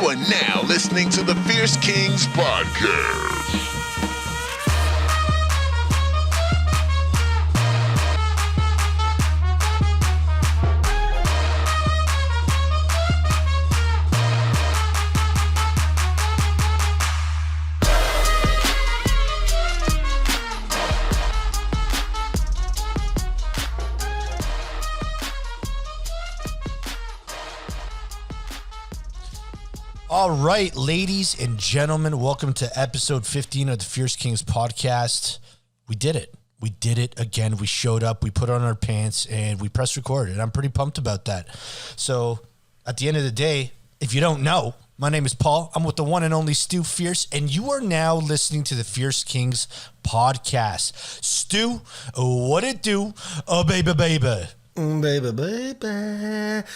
You are now listening to the Fierce Kingz podcast. All right, ladies and gentlemen, welcome to episode 15 of the Fierce Kingz podcast. We did it. We did it again. We showed up, we put on our pants, and we pressed record, and I'm pretty pumped about that. So at the end of the day, if you don't know, my name is Paul. I'm with the one and only Stu Fierce, and you are now listening to the Fierce Kingz podcast. Stu, what it do? Oh, baby, baby. Baby, baby.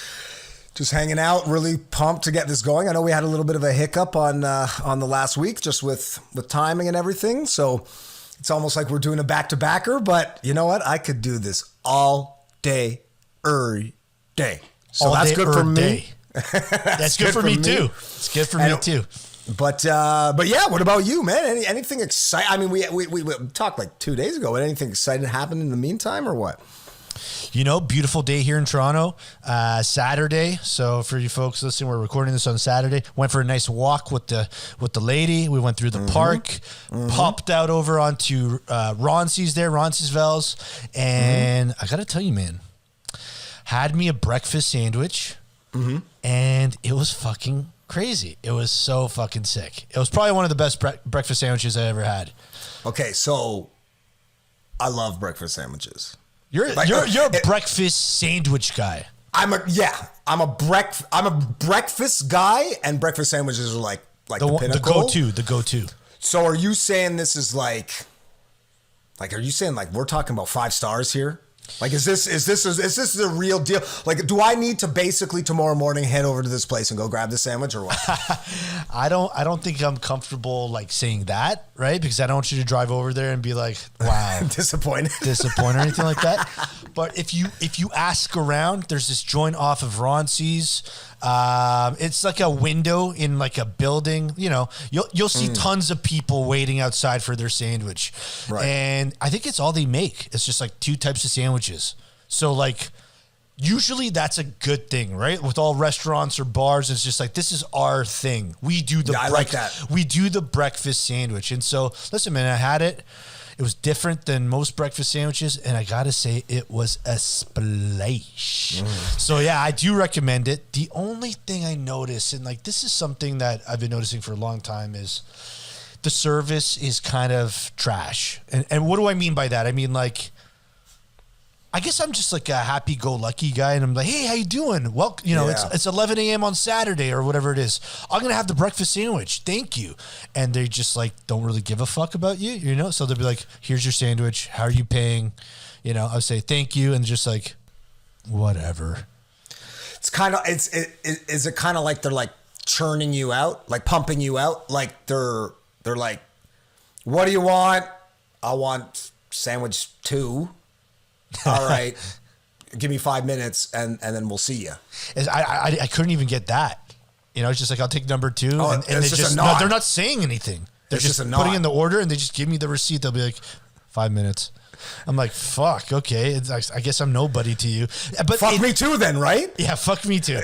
Just hanging out, really pumped to get this going. I know we had a little bit of a hiccup on the last week, just with timing and everything. So it's almost like we're doing a back-to-backer. But you know what? I could do this all day, every day. So all that's day, good for me. That's good for me too. It's good for me too. But yeah, what about you, man? Anything exciting? I mean, we talked like 2 days ago. Anything exciting happened in the meantime, or what? You know, beautiful day here in Toronto, Saturday. So for you folks listening, we're recording this on Saturday. Went for a nice walk with the lady. We went through the park, popped out over onto Roncesvalles. And I got to tell you, man, had me a breakfast sandwich and it was fucking crazy. It was so fucking sick. It was probably one of the best breakfast sandwiches I ever had. Okay, so I love breakfast sandwiches. You're a breakfast sandwich guy. I'm a breakfast guy, and breakfast sandwiches are like the pinnacle. The go-to. So are you saying this is like are you saying like we're talking about 5 stars here? Like is this the real deal? Like, do I need to basically tomorrow morning head over to this place and go grab the sandwich or what? I don't think I'm comfortable like saying that, right? Because I don't want you to drive over there and be like, wow, disappointed or anything like that. But if you ask around, there's this joint off of Ronces. It's like a window in like a building. You know, you'll see tons of people waiting outside for their sandwich, right? And I think it's all they make. It's just like 2 types of sandwiches. So like, usually that's a good thing, right? With all restaurants or bars, it's just like, this is our thing. We do I like that. We do the breakfast sandwich. And so, listen, man, I had it. It was different than most breakfast sandwiches, and I gotta say, it was a splash. So yeah, I do recommend it. The only thing I notice, and like this is something that I've been noticing for a long time, is the service is kind of trash. And what do I mean by that? I mean, like, I guess I'm just like a happy-go-lucky guy, and I'm like, hey, how you doing? Well, you know, it's 11 a.m. on Saturday or whatever it is. I'm going to have the breakfast sandwich. Thank you. And they just, like, don't really give a fuck about you, you know? So they'll be like, here's your sandwich. How are you paying? You know, I'll say, thank you, and just like, whatever. It's kind of, is it kind of like they're, like, churning you out, like, pumping you out? Like, they're like, what do you want? I want sandwich 2. All right, give me 5 minutes and then we'll see you. I couldn't even get that. You know, it's just like, I'll take number 2. And they just no, they're not saying anything. They're just putting in the order, and they just give me the receipt. They'll be like, 5 minutes. I'm like, fuck, okay. I guess I'm nobody to you. But fuck me too then, right? Yeah, fuck me too.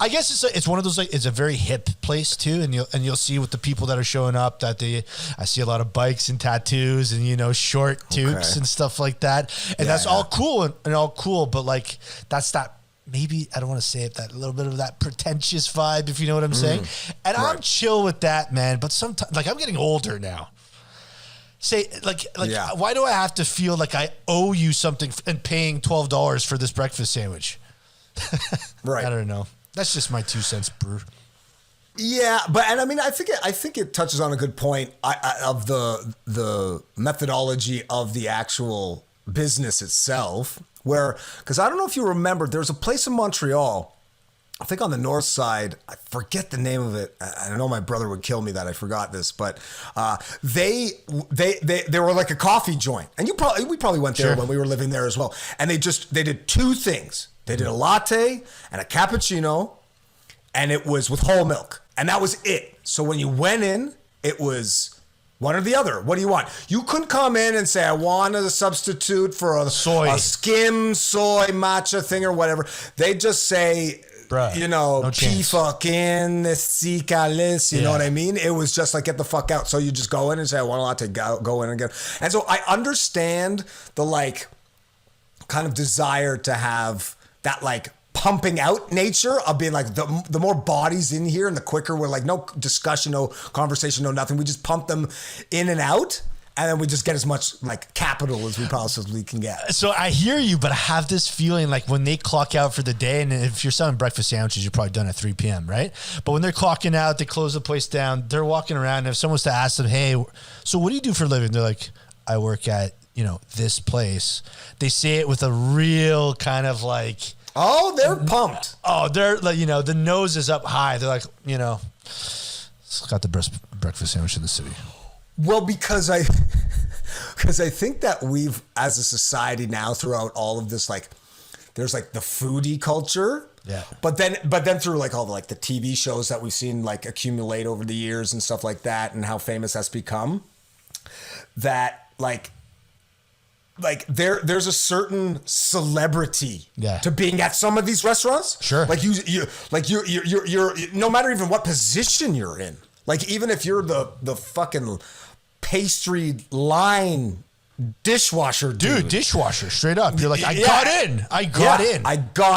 I guess it's one of those, like, it's a very hip place too, and you'll see with the people that are showing up that I see a lot of bikes and tattoos and, you know, short toques and stuff like that, and that's all cool and all cool, but like that's that, maybe, I don't want to say it, that little bit of that pretentious vibe, if you know what I'm saying. And right. I'm chill with that, man. But sometimes, like, I'm getting older now. Why do I have to feel like I owe you something and paying $12 for this breakfast sandwich? Right. I don't know. That's just my 2 cents, brew. Yeah, and I mean, I think it touches on a good point of the methodology of the actual business itself. Where, because I don't know if you remember, there's a place in Montreal, I think on the north side, I forget the name of it. I know my brother would kill me that I forgot this, but they were like a coffee joint, and we probably went there when we were living there as well. And they did 2 things. They did a latte and a cappuccino, and it was with whole milk, and that was it. So when you went in, it was one or the other. What do you want? You couldn't come in and say, I want a substitute for a skim soy matcha thing or whatever. They just say, bruh, you know, no fucking cicalis, you know what I mean? It was just like, get the fuck out. So you just go in and say, I want a latte, go in and get. And so I understand the like kind of desire to have that like pumping out nature of being like the more bodies in here and the quicker we're like, no discussion, no conversation, no nothing. We just pump them in and out. And then we just get as much like capital as we possibly can get. So I hear you, but I have this feeling like when they clock out for the day, and if you're selling breakfast sandwiches, you're probably done at 3 p.m., right? But when they're clocking out, they close the place down, they're walking around. And if someone was to ask them, hey, so what do you do for a living? They're like, I work at, you know, this place. They say it with a real kind of like, oh, they're pumped. Oh, they're like, you know, the nose is up high. They're like, you know, it's got the best breakfast sandwich in the city. Well, because I think that we've, as a society now, throughout all of this, like, there's like the foodie culture. Yeah. But then through like all the like the TV shows that we've seen like accumulate over the years and stuff like that, and how famous that's become, that like there's a certain celebrity to being at some of these restaurants. Sure. Like you're no matter even what position you're in. Like even if you're the fucking pastry line dishwasher dude. Dishwasher, straight up. You're like, I got in. I got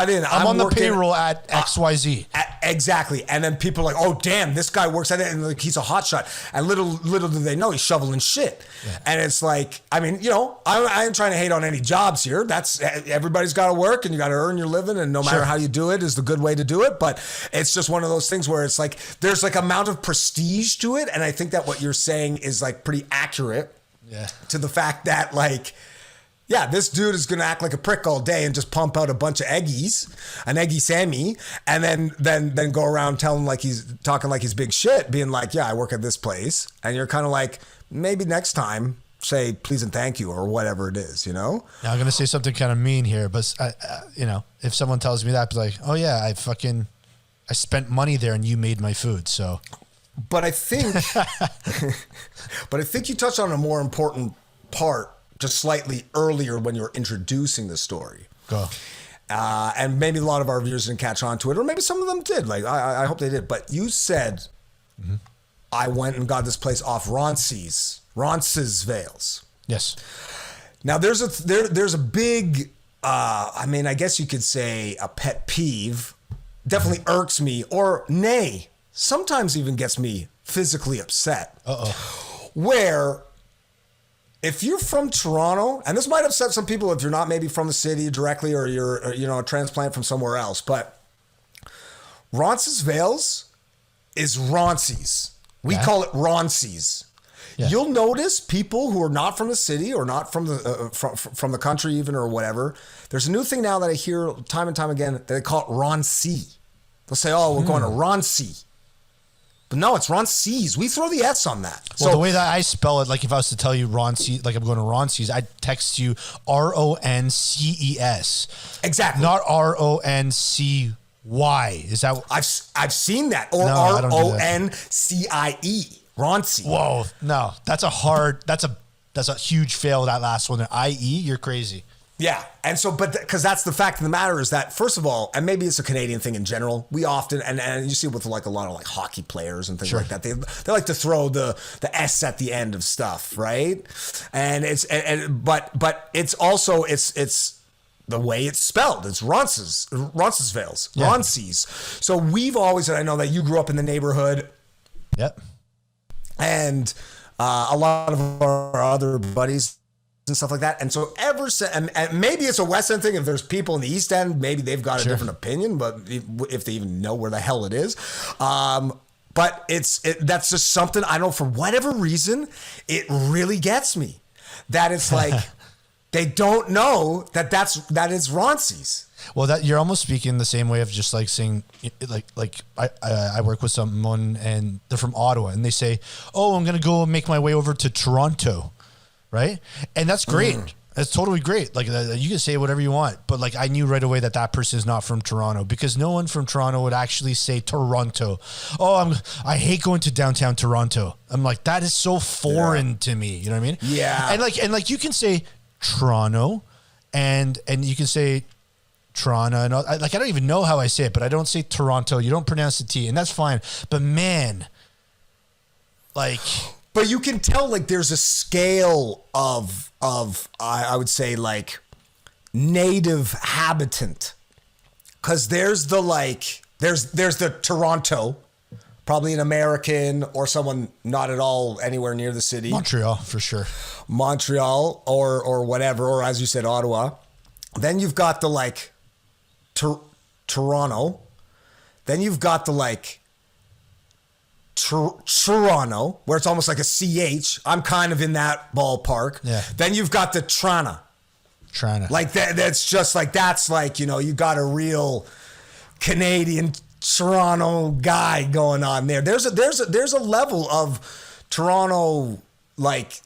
in. I'm on the payroll at XYZ. Exactly. And then people are like, oh, damn, this guy works at it. And like, he's a hotshot. And little do they know he's shoveling shit. Yeah. And it's like, I mean, you know, I ain't trying to hate on any jobs here. That's everybody's got to work and you got to earn your living. And no matter how you do it is the good way to do it. But it's just one of those things where it's like, there's like amount of prestige to it. And I think that what you're saying is like pretty accurate. Yeah. To the fact that like, yeah, this dude is gonna act like a prick all day and just pump out a bunch of eggies, an eggy Sammy, and then go around telling like he's talking like he's big shit, being like, yeah, I work at this place, and you're kind of like, maybe next time say please and thank you or whatever it is, you know. Now I'm gonna say something kind of mean here, but you know, if someone tells me that, I'd be like, oh yeah, I spent money there and you made my food, so. But I think you touched on a more important part just slightly earlier when you were introducing the story. Go. And maybe a lot of our viewers didn't catch on to it, or maybe some of them did. Like, I hope they did. But you said, I went and got this place off Roncesvalles. Yes. Now, there's a big, I mean, I guess you could say a pet peeve, definitely irks me, or nay, sometimes even gets me physically upset. Where if you're from Toronto, and this might upset some people if you're not maybe from the city directly or you're a transplant from somewhere else, but Roncesvalles is Roncies. We call it Roncies. Yeah. You'll notice people who are not from the city or not from the from the country even or whatever. There's a new thing now that I hear time and time again that they call it Roncy. They'll say, "Oh, we're going to Roncy." But no, it's Roncies. We throw the S on that. Well, the way that I spell it, like if I was to tell you Roncy, like I'm going to Roncies, I'd text you RONCES. Exactly. Not RONCY. Is that? I've seen that. Or RONCIE. Roncy. Whoa, no, that's a huge fail. That last one, IE, you're crazy. Yeah. And so, but because that's the fact of the matter is that, first of all, and maybe it's a Canadian thing in general, we often, and you see it with like a lot of like hockey players and things like that, they like to throw the S at the end of stuff, right? And but it's also, it's the way it's spelled. It's Roncesvalles, Roncies. So we've always, and I know that you grew up in the neighborhood. Yep. And a lot of our other buddies and stuff like that. And so and maybe it's a West End thing. If there's people in the East End, maybe they've got a different opinion, but if they even know where the hell it is. But that's just something, I don't know, for whatever reason, it really gets me. That it's like, they don't know that is Roncies. Well, that you're almost speaking the same way of just like saying, like I work with someone and they're from Ottawa and they say, oh, I'm going to go make my way over to Toronto. Right. And that's great. It's totally great. Like you can say whatever you want, but like I knew right away that person is not from Toronto, because no one from Toronto would actually say Toronto. Oh, I hate going to downtown Toronto. I'm like, that is so foreign to me. You know what I mean? Yeah. And like you can say Toronto, and you can say Toronto, and I don't even know how I say it, but I don't say Toronto. You don't pronounce the T, and that's fine. But man, like. But you can tell, like, there's a scale of I would say, like, native habitant. Because there's the, like, there's the Toronto, probably an American or someone not at all anywhere near the city. Montreal, for sure. Montreal or whatever, or as you said, Ottawa. Then you've got the, like, Toronto. Then you've got the, like, Toronto, where it's almost like a CH. I'm kind of in that ballpark. Yeah. Then you've got the Trana. Like that's just like, that's like, you know, you got a real Canadian Toronto guy going on there. There's a level of Toronto, like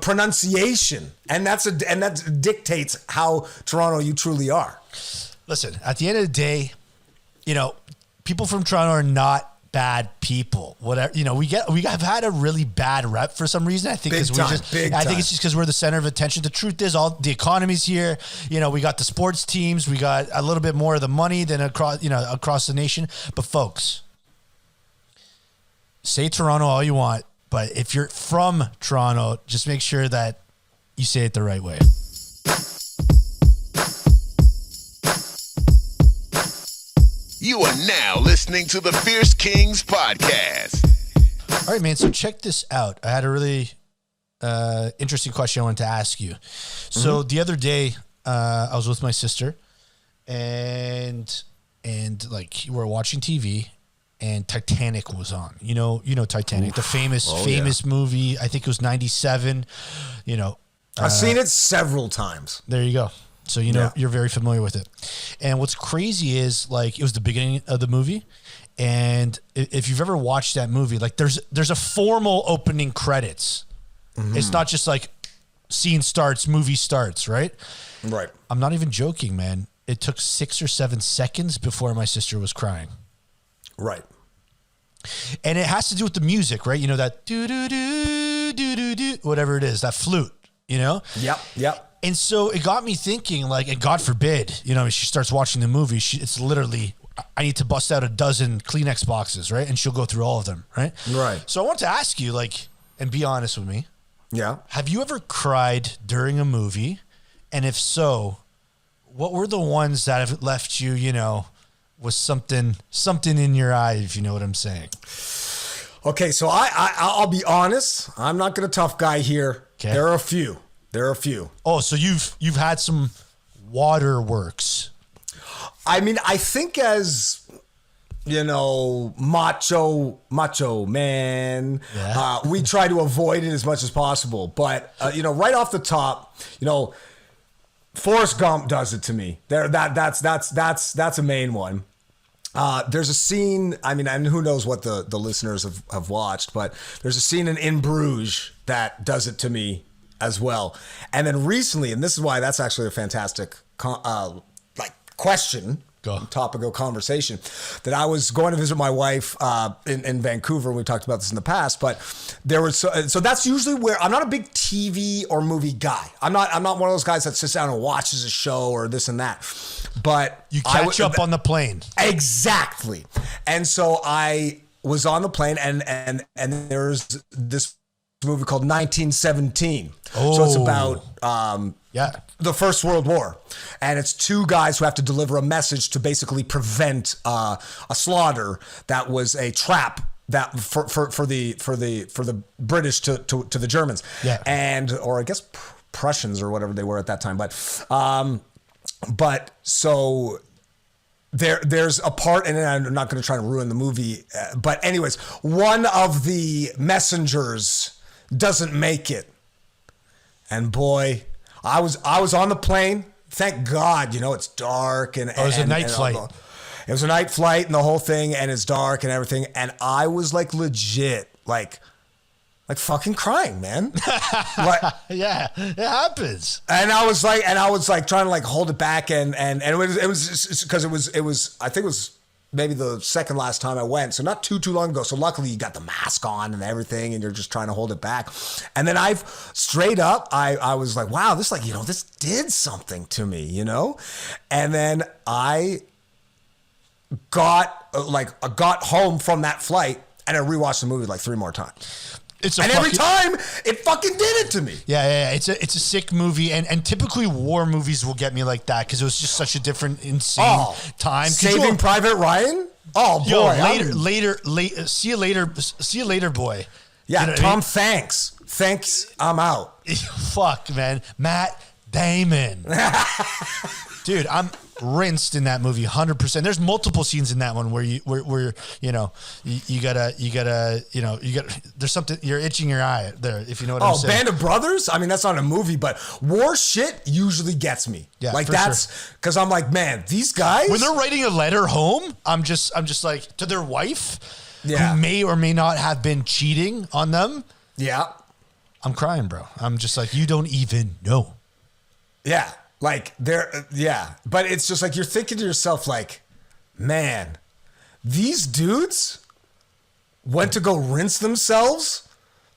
pronunciation, and that dictates how Toronto you truly are. Listen, at the end of the day, you know, people from Toronto are not bad people. Whatever, you know, we have had a really bad rep for some reason. I think because I think it's just because we're the center of attention. The truth is, all the economy's here. You know, we got the sports teams. We got a little bit more of the money than across the nation. But folks, say Toronto all you want, but if you're from Toronto, just make sure that you say it the right way. You are now listening to the Fierce Kingz podcast. All right, man. So check this out. I had a really interesting question I wanted to ask you. So the other day, I was with my sister, and like we were watching TV, and Titanic was on. You know Titanic, the famous movie. I think it was 97. You know, I've seen it several times. There you go. So, you know, you're very familiar with it. And what's crazy is, like, it was the beginning of the movie. And if you've ever watched that movie, like, there's a formal opening credits. Mm-hmm. It's not just like scene starts, movie starts, right? Right. I'm not even joking, man. It took 6 or 7 seconds before my sister was crying. Right. And it has to do with the music, right? You know, that do-do-do, do-do-do, whatever it is, that flute, you know? Yep. And so it got me thinking, like, and God forbid, you know, she starts watching the movie. It's literally, I need to bust out a dozen Kleenex boxes, right? And she'll go through all of them, right? Right. So I want to ask you, like, and be honest with me. Yeah. Have you ever cried during a movie? And if so, what were the ones that have left you, you know, with something in your eye, if you know what I'm saying? Okay, so I'll be honest. I'm not going to tough guy here. Okay. There are a few. Oh, so you've had some waterworks. I mean, I think as, you know, macho man, we try to avoid it as much as possible. But, you know, right off the top, you know, Forrest Gump does it to me. That's a main one. There's a scene, I mean, and who knows what the listeners have watched, but there's a scene in Bruges that does it to me as well. And then recently, and this is why that's actually a fantastic question, topic of conversation, that I was going to visit my wife in Vancouver. We talked about this in the past, but there was so that's usually where I'm not a big TV or movie guy. I'm not one of those guys that sits down and watches a show or this and that. But you catch up on the plane. Exactly. And so I was on the plane, and there's this movie called 1917. So it's about the First World War, and it's two guys who have to deliver a message to basically prevent a slaughter that was a trap that for the British to the Germans, or I guess Prussians or whatever they were at that time. But so there's a part, and I'm not going to try to ruin the movie, but anyways, one of the messengers doesn't make it. And boy, I was on the plane. Thank God, you know, it's dark and it was a night flight. It was a night flight and the whole thing, and it's dark and everything. And I was like legit, like like fucking crying, man. Like, Yeah, it happens. and I was like trying to like hold it back, and it was because it was I think it was maybe the second last time I went, so not too long ago. So luckily you got the mask on and everything, and you're just trying to hold it back. And then I was like, wow, this like, you know, this did something to me, you know. And then I got home from that flight, and I rewatched the movie like 3 more times. Every time it fucking did it to me. Yeah. It's a sick movie, and typically war movies will get me like that because it was just such a different, insane time. Saving Private Ryan. Oh boy, see you later, boy. Yeah, you know Tom Thanks. Thanks, I'm out. Fuck, man, Matt Damon. Dude, I'm rinsed in that movie 100%. There's multiple scenes in that one where you gotta there's something, you're itching your eye there, if you know what I'm saying. Band of Brothers? I mean, that's not a movie, but war shit usually gets me. Yeah, like for that's because I'm like, man, these guys, when they're writing a letter home, I'm just like, to their wife, yeah, who may or may not have been cheating on them. Yeah. I'm crying, bro. I'm just like, you don't even know. Yeah. Like but it's just like, you're thinking to yourself like, man, these dudes went to go rinse themselves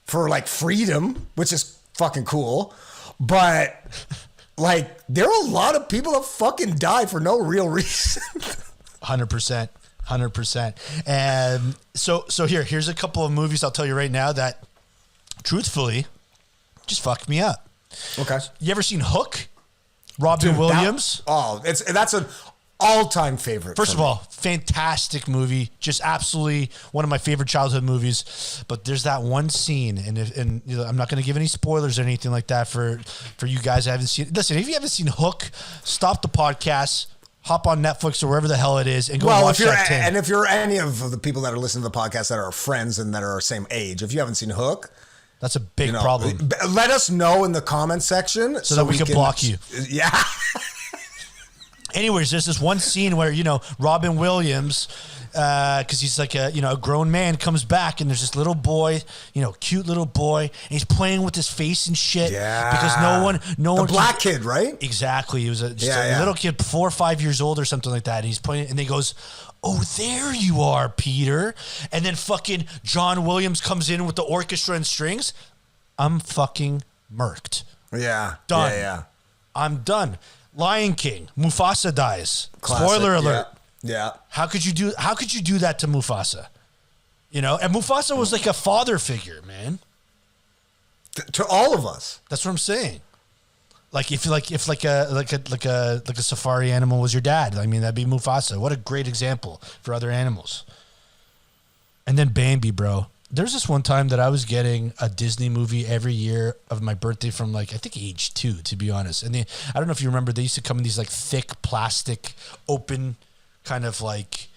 for like freedom, which is fucking cool. But like, there are a lot of people that fucking die for no real reason. 100%. And so here's a couple of movies I'll tell you right now that truthfully just fucked me up. Okay. You ever seen Hook? Robin Williams. That's an all-time favorite. First of all, fantastic movie, just absolutely one of my favorite childhood movies. But there's that one scene, and you know, I'm not going to give any spoilers or anything like that for you guys that haven't seen it. Listen, if you haven't seen Hook, stop the podcast, hop on Netflix or wherever the hell it is, and go watch that thing. And if you're any of the people that are listening to the podcast that are friends and that are our same age, if you haven't seen Hook, that's a big problem. Let us know in the comment section so that we can block you. Yeah. Anyways, there's this one scene where, you know, Robin Williams, because he's like a grown man, comes back, and there's this little boy, cute little boy, and he's playing with his face and shit. Yeah. Because no one. The black kid, right? Exactly. He was a little kid, 4 or 5 years old or something like that. And he's playing, and he goes, "Oh, there you are, Peter." And then fucking John Williams comes in with the orchestra and strings. I'm fucking murked. Yeah. Done. Yeah. I'm done. Lion King. Mufasa dies. Classic. Spoiler alert. Yeah. How could you do that to Mufasa? You know, and Mufasa was like a father figure, man. To all of us. That's what I'm saying. Like if a safari animal was your dad, I mean, that'd be Mufasa. What a great example for other animals. And then Bambi, bro. There's this one time that I was getting a Disney movie every year of my birthday from like, I think age 2, to be honest. And I don't know if you remember, they used to come in these like thick plastic, open kind of like,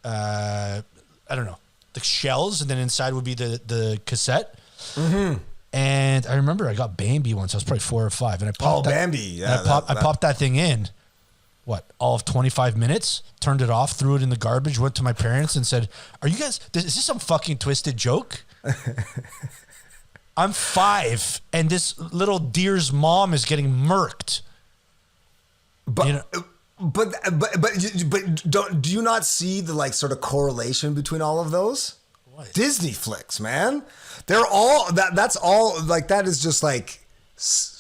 I don't know, the shells. And then inside would be the cassette. Mm-hmm. And I remember I got Bambi once. I was probably 4 or 5. And I popped Bambi. Yeah. I popped that thing in. All of 25 minutes, turned it off, threw it in the garbage, went to my parents and said, "Are you guys, is this some fucking twisted joke?" I'm 5 and this little deer's mom is getting murked. But do you not see the like sort of correlation between all of those? What? Disney flicks, man. They're all that's all like, that is just like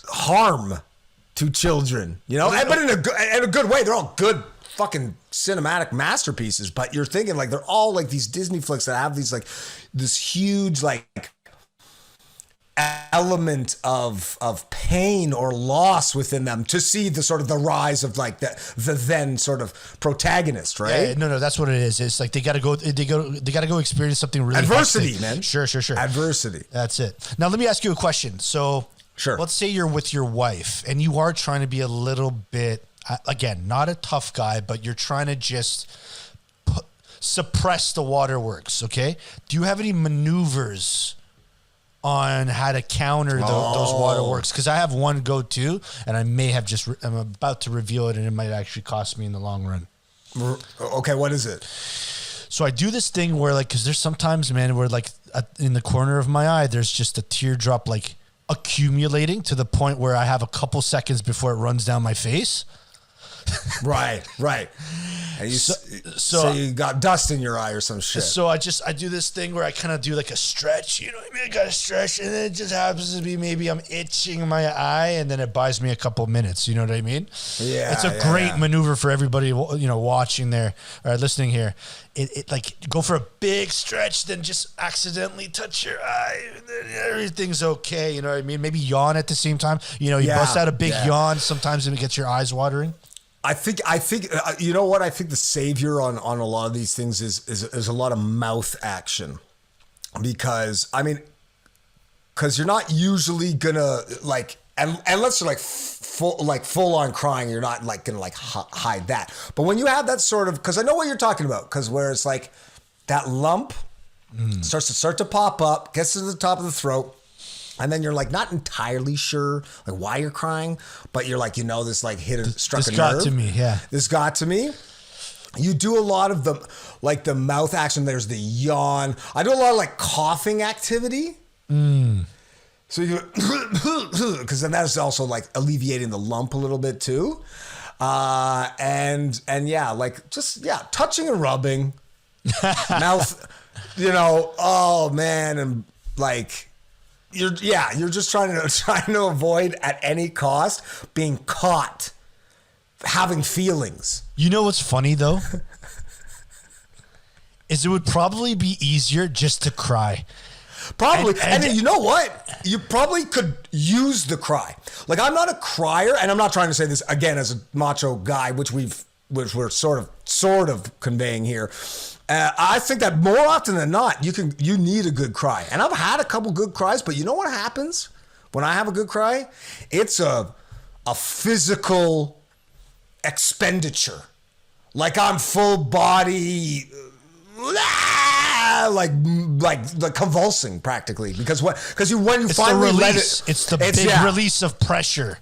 harm to children, you know, but in a good way. They're all good fucking cinematic masterpieces, but you're thinking like they're all like these Disney flicks that have these like this huge like element of pain or loss within them to see the sort of the rise of like the then sort of protagonist, right? Yeah, no, that's what it is. It's like they gotta go experience something really adversity, hectic. man. Sure. Adversity. That's it. Now let me ask you a question. So sure. Let's say you're with your wife and you are trying to be a little bit, again, not a tough guy, but you're trying to just suppress the waterworks, okay? Do you have any maneuvers on how to counter those waterworks? Because I have one go-to, and I may have I'm about to reveal it, and it might actually cost me in the long run. Okay, what is it? So I do this thing where, like, because there's sometimes, man, where like in the corner of my eye, there's just a teardrop like accumulating to the point where I have a couple seconds before it runs down my face. Right. And so you got dust in your eye or some shit. So I do this thing where I kind of do like a stretch, you know what I mean? I got to stretch, and then it just happens to be maybe I'm itching my eye, and then it buys me a couple minutes. You know what I mean? Yeah. It's a great maneuver for everybody, you know, watching there or listening here. It like go for a big stretch, then just accidentally touch your eye, and then everything's okay. You know what I mean? Maybe yawn at the same time. You know, you bust out a big yawn sometimes, and it gets your eyes watering. I think you know what? I think the savior on a lot of these things is a lot of mouth action, because you're not usually gonna like, unless you're like full on crying, you're not like gonna like hide that. But when you have that sort of, because I know what you're talking about, because where it's like that lump starts to pop up, gets to the top of the throat. And then you're like not entirely sure like why you're crying, but you're like, you know, this like struck a nerve. This got to me, yeah. This got to me. You do a lot of the mouth action. There's the yawn. I do a lot of like coughing activity. So you, because then that's also like alleviating the lump a little bit too. And yeah, like just touching and rubbing, mouth. You know, oh man, and like. You're just trying to avoid at any cost being caught having feelings. You know what's funny though? Is it would probably be easier just to cry. Probably. And you know what? You probably could use the cry. Like, I'm not a crier, and I'm not trying to say this again as a macho guy, which we're sort of conveying here. I think that more often than not, you need a good cry. And I've had a couple good cries, but you know what happens when I have a good cry? It's a physical expenditure. Like I'm full body, like convulsing practically, because when you finally let it, it's the big release of pressure.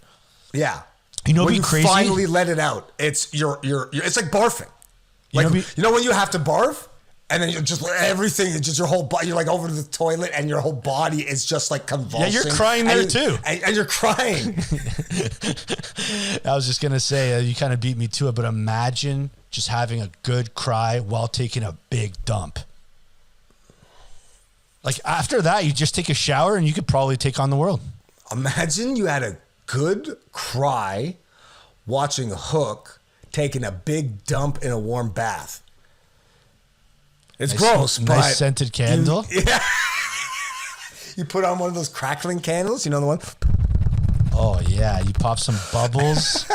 Yeah, you know, when be you crazy. Finally let it out. It's it's like barfing. Like, you know when you have to barf, and then you just everything, just your whole body, you're like over to the toilet, and your whole body is just like convulsing. Yeah, you're crying there too, and you're crying. I was just gonna say, you kind of beat me to it, but imagine just having a good cry while taking a big dump. Like after that, you just take a shower, and you could probably take on the world. Imagine you had a good cry watching Hook taking a big dump in a warm bath. It's gross, but nice scented candle. You put on one of those crackling candles, you know the one? Oh yeah, you pop some bubbles.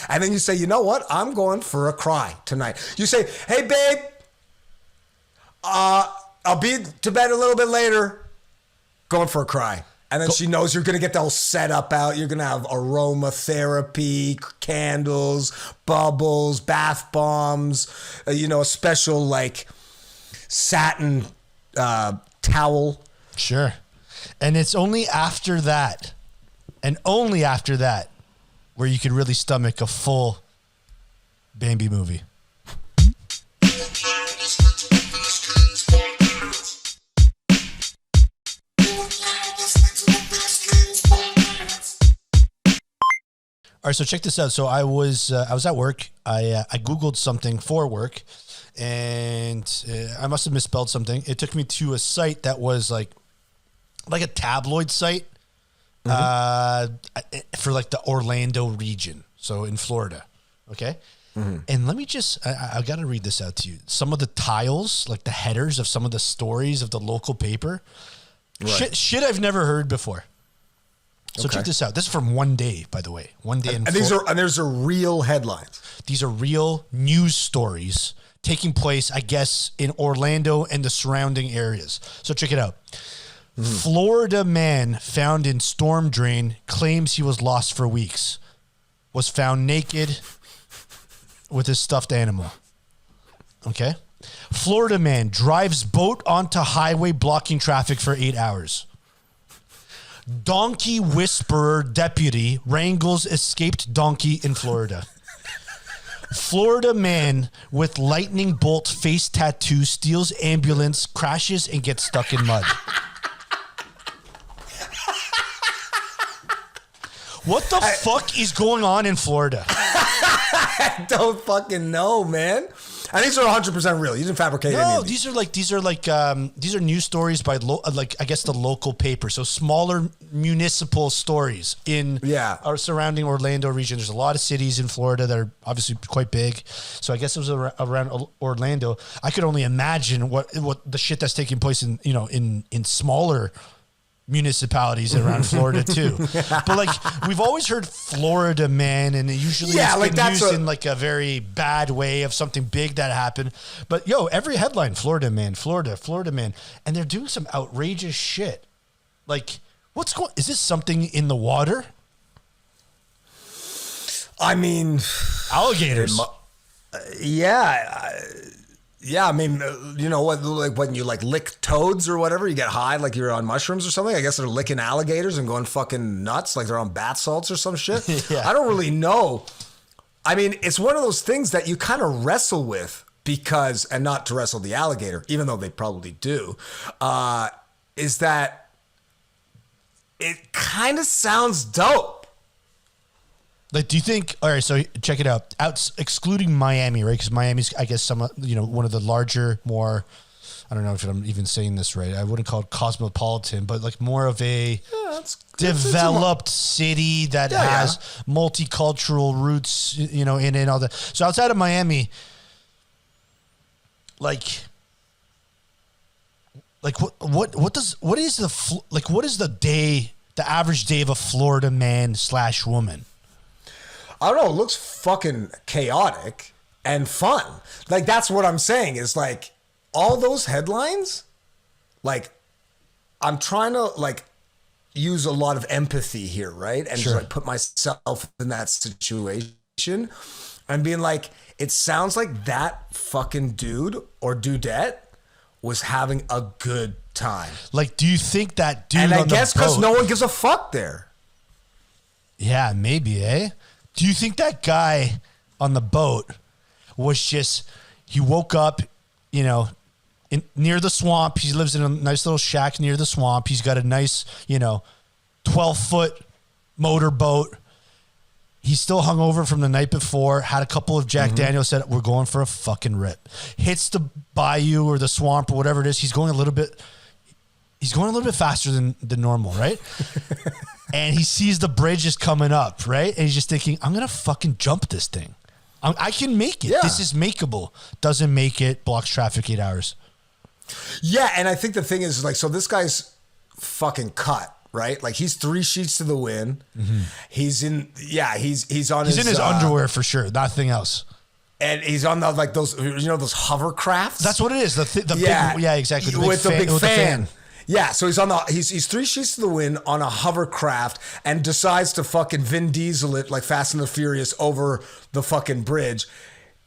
And then you say, you know what? I'm going for a cry tonight. You say, hey babe, I'll be to bed a little bit later. Going for a cry. And then she knows you're going to get the whole setup out. You're going to have aromatherapy, candles, bubbles, bath bombs, a special like satin towel. Sure. And it's only after that, and only after that, where you could really stomach a full Bambi movie. All right, so check this out. So I was at work. I Googled something for work, and I must have misspelled something. It took me to a site that was like a tabloid site for like the Orlando region, so in Florida. Okay, and let me just I got to read this out to you. Some of the tiles, like the headers of some of the stories of the local paper, shit I've never heard before. So check this out. This is from One Day, by the way. One Day in Florida. And these are real headlines. These are real news stories taking place, I guess, in Orlando and the surrounding areas. So check it out. Florida man found in storm drain claims he was lost for weeks. Was found naked with his stuffed animal. Okay. Florida man drives boat onto highway blocking traffic for 8 hours. Donkey whisperer deputy wrangles escaped donkey in Florida. Florida man with lightning bolt face tattoo steals ambulance, crashes, and gets stuck in mud. What the fuck is going on in Florida? I don't fucking know, man. And these are 100% real. You didn't fabricate any of these. These are news stories by I guess the local paper. So smaller municipal stories in our surrounding Orlando region. There's a lot of cities in Florida that are obviously quite big. So I guess it was around Orlando. I could only imagine what the shit that's taking place in smaller municipalities around Florida too. But like we've always heard Florida man, and it usually it's been used in like a very bad way of something big that happened. But every headline, Florida man, and they're doing some outrageous shit. Like is this something in the water? I mean, alligators. Yeah, I mean, you know what? Like when you lick toads or whatever, you get high, like you're on mushrooms or something. I guess they're licking alligators and going fucking nuts, like they're on bath salts or some shit. I don't really know. I mean, it's one of those things that you kind of wrestle with because, and not to wrestle the alligator, even though they probably do, is that it kind of sounds dope. Like, do you think? All right, so check it out. Excluding Miami, right? Because Miami's, I guess, one of the larger, more. I don't know if I'm even saying this right. I wouldn't call it cosmopolitan, but like more of a developed city that has multicultural roots, in it and all that. So outside of Miami, what is the average day of a Florida man / woman? I don't know. It looks fucking chaotic and fun. Like, that's what I'm saying is like all those headlines, like I'm trying to use a lot of empathy here, right? And just put myself in that situation and being like, it sounds like that fucking dude or dudette was having a good time. Like, do you think that dude and on I guess the boat, because no one gives a fuck there. Yeah, maybe, eh? Do you think that guy on the boat was he woke up, near the swamp. He lives in a nice little shack near the swamp. He's got a nice, 12-foot motorboat. He's still hungover from the night before, had a couple of Jack Daniels, said, we're going for a fucking rip. Hits the bayou or the swamp or whatever it is. He's going a little bit faster than normal, right? And he sees the bridge is coming up, right? And he's just thinking, I'm going to fucking jump this thing. I can make it. Yeah. This is makeable. Doesn't make it, blocks traffic 8 hours. Yeah, and I think the thing is, so this guy's fucking cut, right? Like, he's 3 sheets to the wind. Mm-hmm. He's in his underwear for sure. Nothing else. And he's on those hovercrafts. That's what it is. The big, exactly. With the big fan. Yeah, so he's 3 sheets to the wind on a hovercraft and decides to fucking Vin Diesel it like Fast and the Furious over the fucking bridge.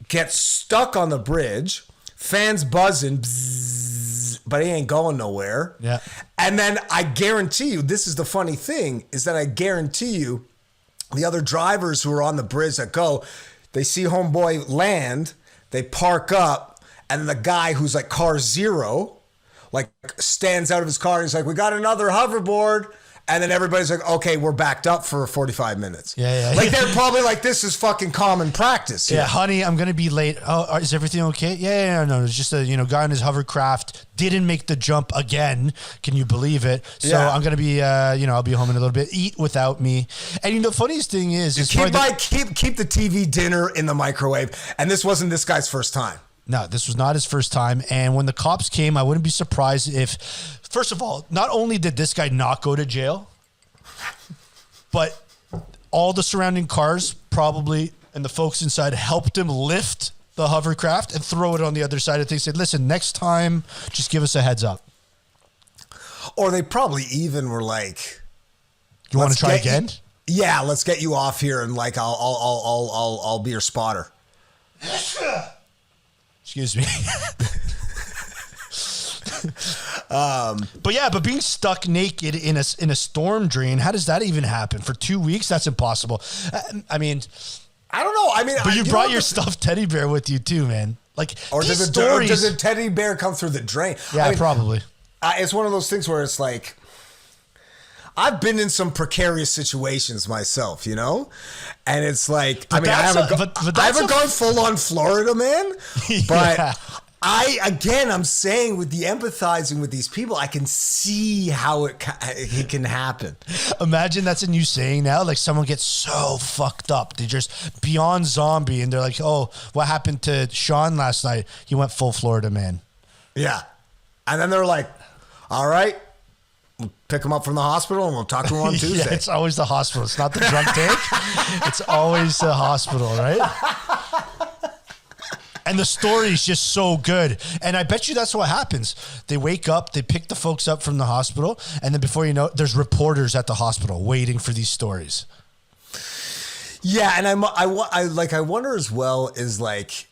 Gets stuck on the bridge, fans buzzing, bzzz, but he ain't going nowhere. Yeah. And then I guarantee you, this is the funny thing, is that I guarantee you the other drivers who are on the bridge that go, they see homeboy land, they park up, and the guy who's like car zero stands out of his car and he's like, we got another hoverboard. And then everybody's like, okay, we're backed up for 45 minutes. Yeah. They're probably like, this is fucking common practice here. Yeah, honey, I'm going to be late. Oh, is everything okay? Yeah, no. It's just a, guy in his hovercraft didn't make the jump again. Can you believe it? So I'm going to be, I'll be home in a little bit. Eat without me. And the funniest thing is keep the TV dinner in the microwave. And this wasn't this guy's first time. No, this was not his first time. And when the cops came, I wouldn't be surprised if, first of all, not only did this guy not go to jail, but all the surrounding cars probably and the folks inside helped him lift the hovercraft and throw it on the other side. And they said, listen, next time, just give us a heads up. Or they probably even were like, you want to try again? Yeah, let's get you off here and I'll be your spotter. Excuse me. But being stuck naked in a storm drain, how does that even happen for 2 weeks? That's impossible. I mean, I don't know. I mean, but you brought your stuffed teddy bear with you too, man. Like, or these does a teddy bear come through the drain? Yeah, I mean, probably. It's one of those things where it's like, I've been in some precarious situations myself, you know? And it's like, I haven't gone full on Florida, man. But Yeah. I'm saying with the empathizing with these people, I can see how it can happen. Imagine that's a new saying now. Like someone gets so fucked up. They're just beyond zombie. And they're like, oh, what happened to Sean last night? He went full Florida man. Yeah. And then they're like, all right. We'll pick him up from the hospital and we'll talk to him on Tuesday. Yeah, it's always the hospital. It's not the drunk tank. It's always the hospital, right? And the story is just so good. And I bet you that's what happens. They wake up, they pick the folks up from the hospital, and then before you know it, there's reporters at the hospital waiting for these stories. Yeah, and I wonder as well is like,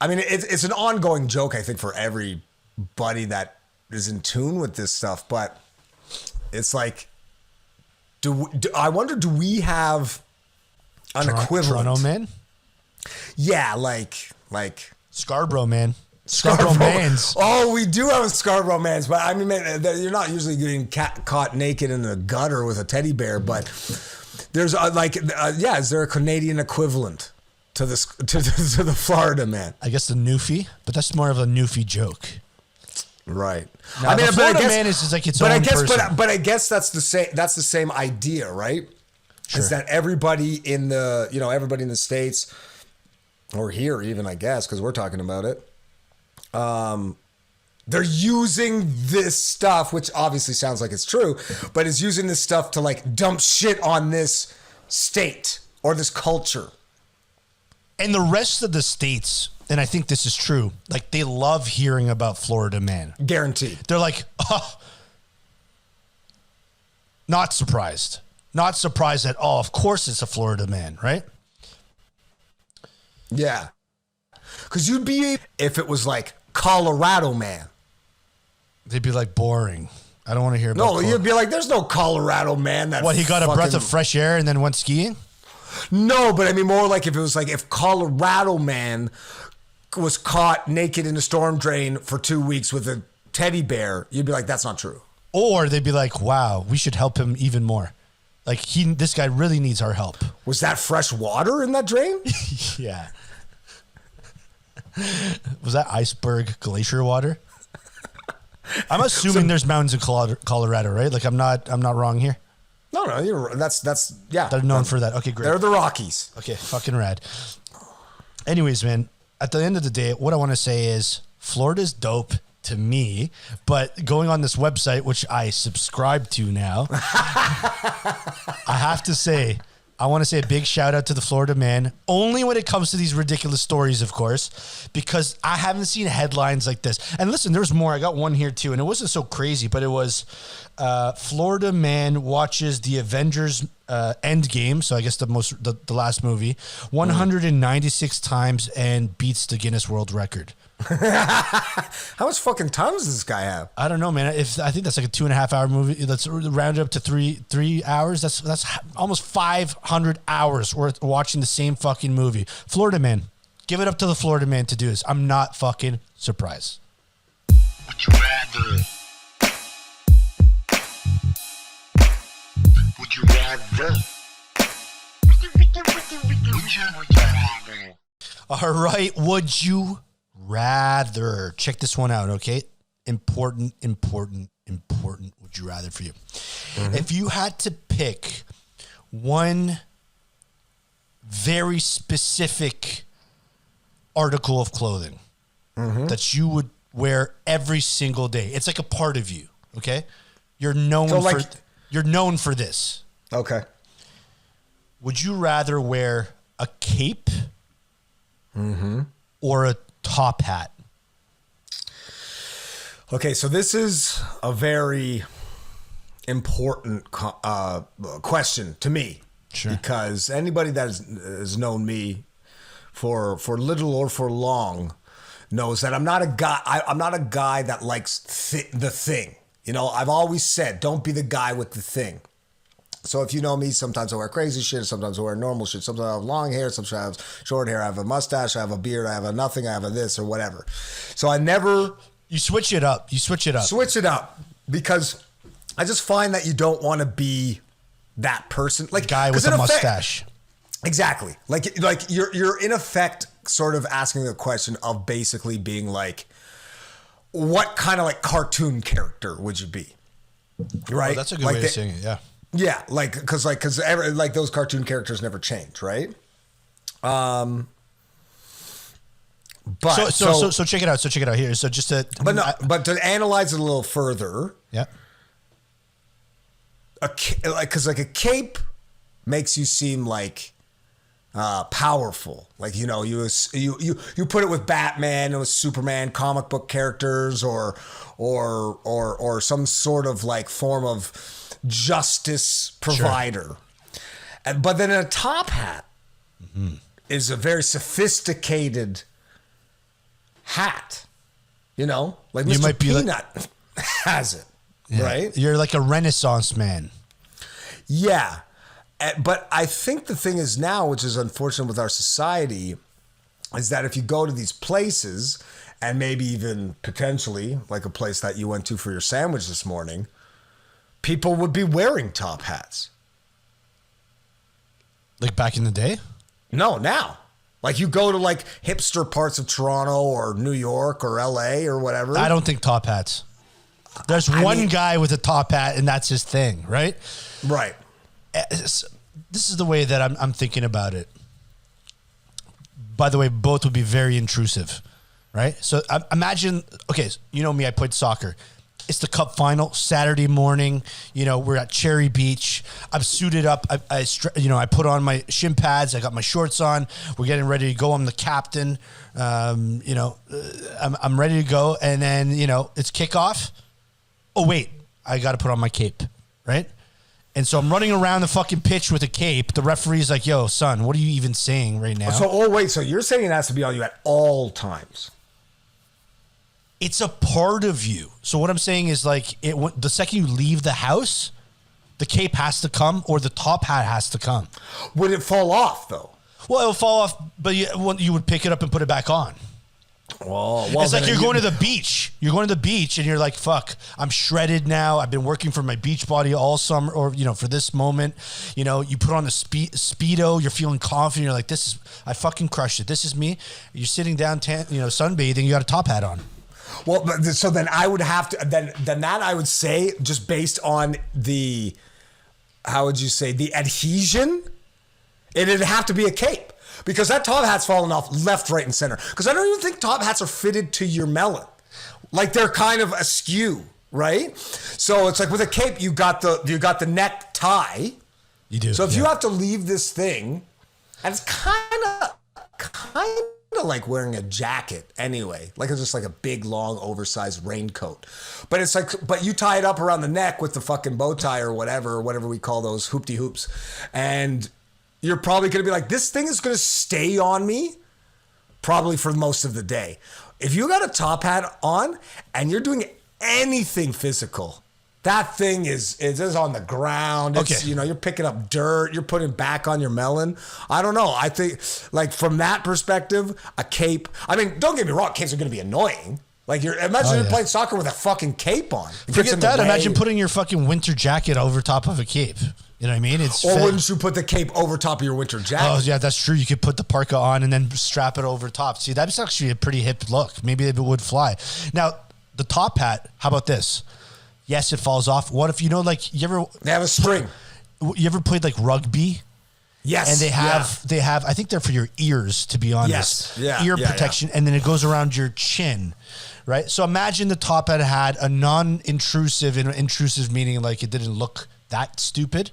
I mean, it's an ongoing joke, I think, for everybody that is in tune with this stuff, but it's like, I wonder, do we have an equivalent? Toronto man? Yeah, like Scarborough man. Scarborough mans. Oh, we do have a Scarborough mans, but I mean, man, you're not usually getting caught naked in the gutter with a teddy bear, but there's is there a Canadian equivalent to the Florida man? I guess the Newfie, but that's more of a Newfie joke. Right. Now, I mean, the Florida man is just like its own person. But I guess that's the same idea, right? Sure. Is that everybody in the States, or here even, I guess, because we're talking about it, they're using this stuff, which obviously sounds like it's true, but is using this stuff to like dump shit on this state or this culture. And the rest of the states, and I think this is true, like they love hearing about Florida man. Guaranteed. They're like, oh, not surprised. Not surprised at all. Of course it's a Florida man, right? Yeah. Because you'd be, if it was like Colorado man. They'd be like, boring. I don't want to hear about you'd be like, there's no Colorado man that What, he got a breath of fresh air and then went skiing? No, but I mean more like if it was like if Colorado man was caught naked in a storm drain for 2 weeks with a teddy bear, you'd be like, that's not true. Or they'd be like, wow, we should help him even more. Like this guy really needs our help. Was that fresh water in that drain? Yeah. Was that iceberg glacier water? I'm assuming there's mountains in Colorado, right? Like I'm not wrong here. No, you're that's yeah. They're known for that. Okay, great. They're the Rockies. Okay, fucking rad. Anyways, man, at the end of the day, what I want to say is Florida's dope to me, but going on this website, which I subscribe to now, I have to say, I want to say a big shout out to the Florida man, only when it comes to these ridiculous stories, of course, because I haven't seen headlines like this. And listen, there's more. I got one here too, and it wasn't so crazy, but it was Florida man watches the Avengers Endgame, so I guess the last movie, 196 times and beats the Guinness World Record. How much fucking time does this guy have? I don't know, man. I think that's like a 2.5 hour movie. Let's round it up to three hours. That's almost 500 hours worth watching the same fucking movie. Florida man, give it up to the Florida man to do this. I'm not fucking surprised. Would you rather? Would you rather? All right, would you rather? Check this one out, okay? Important would you rather for you. Mm-hmm. If you had to pick one very specific article of clothing that you would wear every single day, it's like a part of you, okay? You're known for this. Okay. Would you rather wear a cape or a top hat? Okay, so this is a very important question to me. Sure. Because anybody that has known me for little or for long knows that I'm not a guy. I'm not a guy that likes the thing. You know, I've always said, don't be the guy with the thing. So if you know me, sometimes I wear crazy shit, sometimes I wear normal shit, sometimes I have long hair, sometimes I have short hair, I have a mustache, I have a beard, I have a nothing, I have a this or whatever. So I never... You switch it up. Switch it up because I just find that you don't want to be that person. Like guy with a mustache. Exactly. Like you're in effect sort of asking a question of basically being like, what kind of like cartoon character would you be? Right? Oh, that's a good way of saying it. Yeah. Yeah, because those cartoon characters never change, right? But so check it out. So check it out here. So just to but to analyze it a little further, yeah, because a cape makes you seem like powerful, like you put it with Batman and with Superman, comic book characters, or some sort of like form of justice provider. Sure. But then a top hat is a very sophisticated hat, like Mr. Might Peanut has it, right? You're like a Renaissance man. Yeah. But I think the thing is now, which is unfortunate with our society, is that if you go to these places and maybe even potentially like a place that you went to for your sandwich this morning, people would be wearing top hats. Like back in the day? No, now. Like you go to like hipster parts of Toronto or New York or LA or whatever. I don't think top hats. There's one guy with a top hat and that's his thing, right? Right. This is the way that I'm thinking about it. By the way, both would be very intrusive, right? So imagine, okay, you know me, I played soccer. It's the cup final, Saturday morning. We're at Cherry Beach. I'm suited up. I put on my shin pads. I got my shorts on. We're getting ready to go. I'm the captain. I'm ready to go. And then, it's kickoff. Oh, wait, I got to put on my cape, right? And so I'm running around the fucking pitch with a cape. The referee's like, yo, son, what are you even saying right now? So you're saying it has to be on you at all times. It's a part of you. So what I'm saying is like the second you leave the house, the cape has to come or the top hat has to come. Would it fall off though? Well, it'll fall off, but you would pick it up and put it back on. Well, it's like you're going to the beach. You're going to the beach and you're like, fuck, I'm shredded now. I've been working for my beach body all summer or, for this moment. You put on the Speedo, you're feeling confident. You're like, I fucking crushed it. This is me. You're sitting down, sunbathing. You got a top hat on. Well, so then I would have to, then that I would say just based on the, how would you say, the adhesion, it'd have to be a cape. Because that top hat's falling off left, right, and center. Because I don't even think top hats are fitted to your melon. Like they're kind of askew, right? So it's like with a cape, you got the neck tie. You do. So if you have to leave this thing, and it's kind of like wearing a jacket anyway. Like it's just like a big, long, oversized raincoat. But it's like, but you tie it up around the neck with the fucking bow tie or whatever we call those hoopty hoops, and you're probably going to be like, this thing is going to stay on me probably for most of the day. If you got a top hat on and you're doing anything physical, that thing is on the ground. It's, okay. You're picking up dirt. You're putting back on your melon. I don't know. I think like from that perspective, a cape, I mean, don't get me wrong. Capes are going to be annoying. Like you're playing soccer with a fucking cape on. Forget that. Imagine putting your fucking winter jacket over top of a cape. You know what I mean? Or wouldn't you put the cape over top of your winter jacket? Oh, yeah, that's true. You could put the parka on and then strap it over top. See, that's actually a pretty hip look. Maybe it would fly. Now, the top hat, how about this? Yes, it falls off. What if, they have a string. You ever played like rugby? Yes. And they have, I think they're for your ears, to be honest. Yes. Ear protection. And then it goes around your chin, right? So imagine the top hat had a non-intrusive, and intrusive meaning like it didn't look that stupid,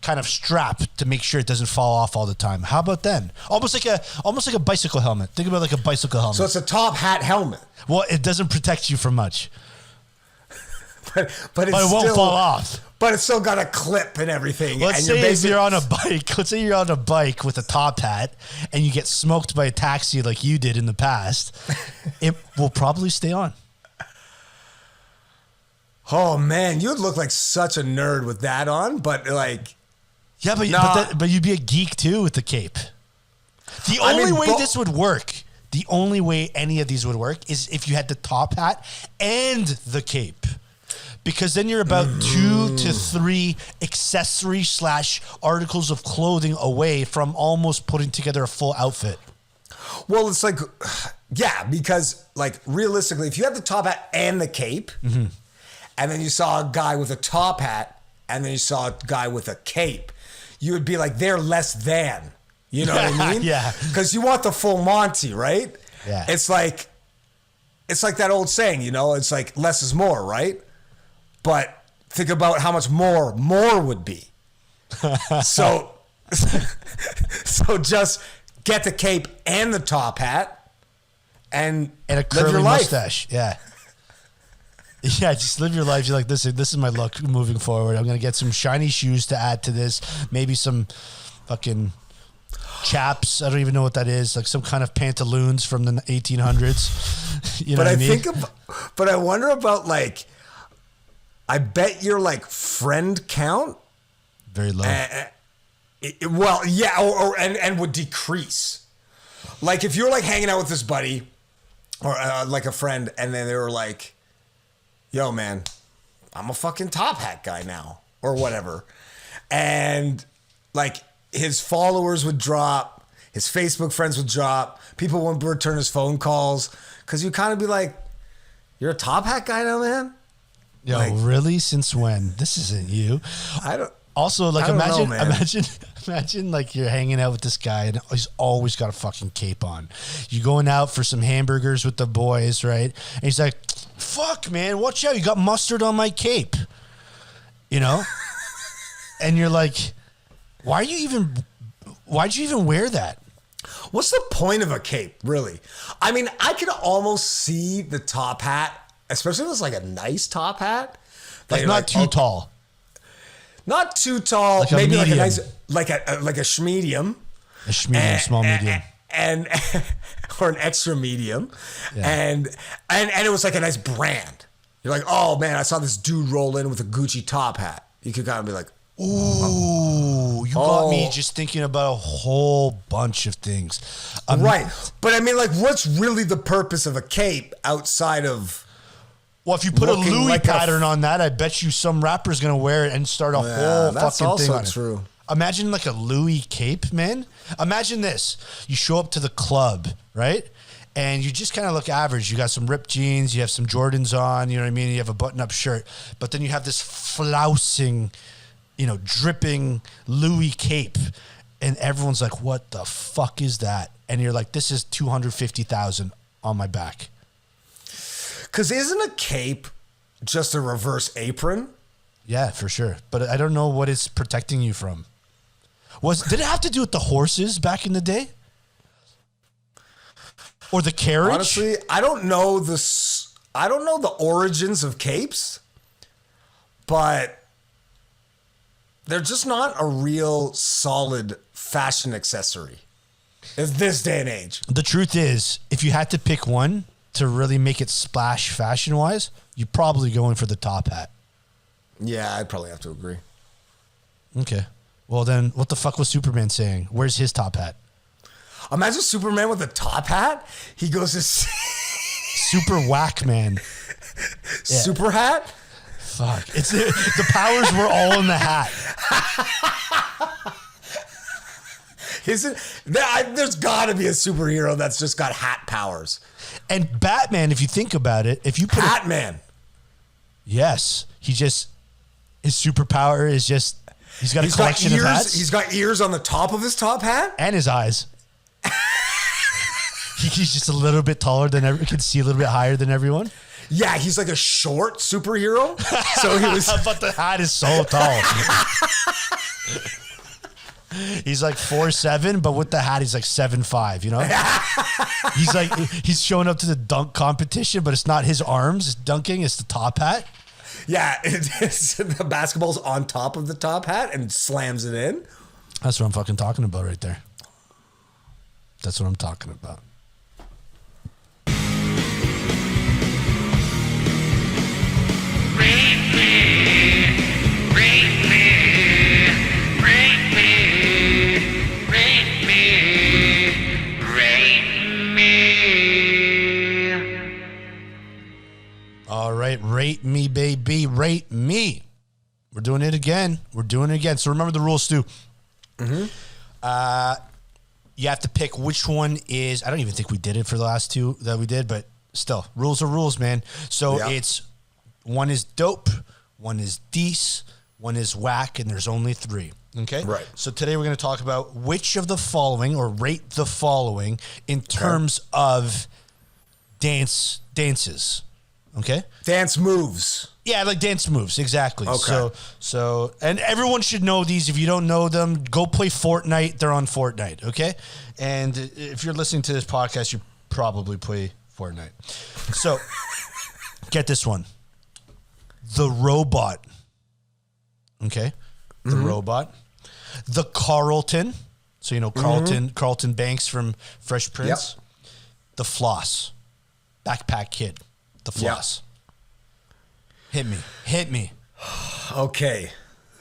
kind of strap to make sure it doesn't fall off all the time. How about then? Almost like a bicycle helmet. Think about it like a bicycle helmet. So it's a top hat helmet. Well, it doesn't protect you from much. but it won't fall off. But it's still got a clip and everything. Let's say you're on a bike. Let's say you're on a bike with a top hat and you get smoked by a taxi like you did in the past. It will probably stay on. Oh man, you'd look like such a nerd with that on, but like Yeah, but you'd be a geek too with the cape. The only way this would work, the only way any of these would work is if you had the top hat and the cape. Because then you're about 2 to 3 accessories / articles of clothing away from almost putting together a full outfit. Well, it's like, yeah, because like realistically, if you had the top hat and the cape, and then you saw a guy with a top hat, and then you saw a guy with a cape, you would be like, they're less than. You know what I mean? Yeah. Because you want the full Monty, right? Yeah. It's like that old saying, you know, it's like less is more, right? But think about how much more would be. So just get the cape and the top hat and a curly mustache. Yeah. Yeah, just live your life. You're like, this is my look moving forward. I'm going to get some shiny shoes to add to this. Maybe some fucking chaps. I don't even know what that is. Like some kind of pantaloons from the 1800s. You know what I mean? But I wonder about like, I bet your like friend count very low. Well, yeah, and would decrease. Like if you're like hanging out with this buddy or like a friend, and then they were like, "Yo, man, I'm a fucking top hat guy now," or whatever, and like his followers would drop, his Facebook friends would drop, people wouldn't return his phone calls because you kind of be like, "You're a top hat guy now, man." Yo, like, really? Since when? This isn't you. I don't. Also, like, imagine like you're hanging out with this guy and he's always got a fucking cape on. You're going out for some hamburgers with the boys, right? And he's like, "Fuck, man, watch out! You got mustard on my cape," you know. And you're like, "Why'd you even wear that?" What's the point of a cape, really? I mean, I can almost see the top hat. Especially if it's like a nice top hat. Like not too tall. Not too tall. Like maybe medium. like a nice, like a schmedium. A schmedium, small medium. And or an extra medium. Yeah. And it was like a nice brand. You're like, "Oh man, I saw this dude roll in with a Gucci top hat." You could kind of be like, "Ooh, you got me just thinking about a whole bunch of things." Right. But I mean, like, what's really the purpose of a cape outside of... Well, if you put a Louis pattern on that, I bet you some rapper's going to wear it and start a whole fucking thing on it. That's also true. Imagine like a Louis cape, man. Imagine this. You show up to the club, right? And you just kind of look average. You got some ripped jeans. You have some Jordans on. You know what I mean? You have a button-up shirt. But then you have this flousing, you know, dripping Louis cape. And everyone's like, "What the fuck is that?" And you're like, "This is $250,000 on my back." Because isn't a cape just a reverse apron? Yeah, for sure. But I don't know what it's protecting you from. Did it have to do with the horses back in the day? Or the carriage? Honestly, I don't know the origins of capes, but they're just not a real solid fashion accessory in this day and age. The truth is, if you had to pick one to really make it splash fashion-wise, you're probably going for the top hat. Yeah, I'd probably have to agree. Okay. Well, then, what the fuck was Superman saying? Where's his top hat? Imagine Superman with a top hat. He goes to... Super whack, man. Yeah. Super hat? Fuck. The powers were all in the hat. There's got to be a superhero that's just got hat powers. And Batman, if you think about it, if you put Batman. Yes. His superpower is just, he's got a collection of hats. He's got ears on the top of his top hat. And his eyes. He's just a little bit taller than everyone, can see a little bit higher than everyone. Yeah, he's like a short superhero. So he was. But the hat is so tall. He's like 4'7", but with the hat, he's like 7'5", you know? He's showing up to the dunk competition, but it's not his arms, it's dunking, it's the top hat. Yeah, the basketball's on top of the top hat and slams it in. That's what I'm fucking talking about right there. That's what I'm talking about. Bring me All right, rate me, baby, rate me. We're doing it again. So remember the rules, Stu. Mm-hmm. You have to pick which one is. I don't even think we did it for the last two that we did, but still, rules are rules, man. So it's one is dope, one is dece, one is whack, and there's only three. Okay? Right. So today we're going to talk about which of the following, or rate the following, in terms of dances. Okay? Dance moves. Yeah, like dance moves, exactly. Okay. So, and everyone should know these. If you don't know them, go play Fortnite. They're on Fortnite, okay? And if you're listening to this podcast, you probably play Fortnite. So, get this one. The robot. Okay? The robot. The Carlton. So, you know, Carlton Banks from Fresh Prince. Yep. The floss. Backpack Kid. The floss. Yep. Hit me. Okay.